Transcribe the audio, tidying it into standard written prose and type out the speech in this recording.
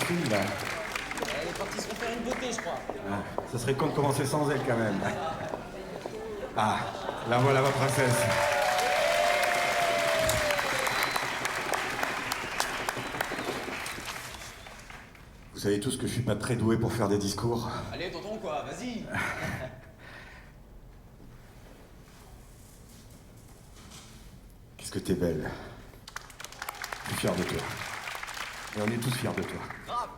fille, là. Elle est partie se refaire une beauté, je crois. Ah, ça serait con de commencer sans elle, quand même. Ah, la voilà, ma princesse. Vous savez tous que je suis pas très doué pour faire des discours. Allez, tonton, quoi, vas-y. Qu'est-ce que t'es belle. Je suis fier de toi. Et on est tous fiers de toi. Grave.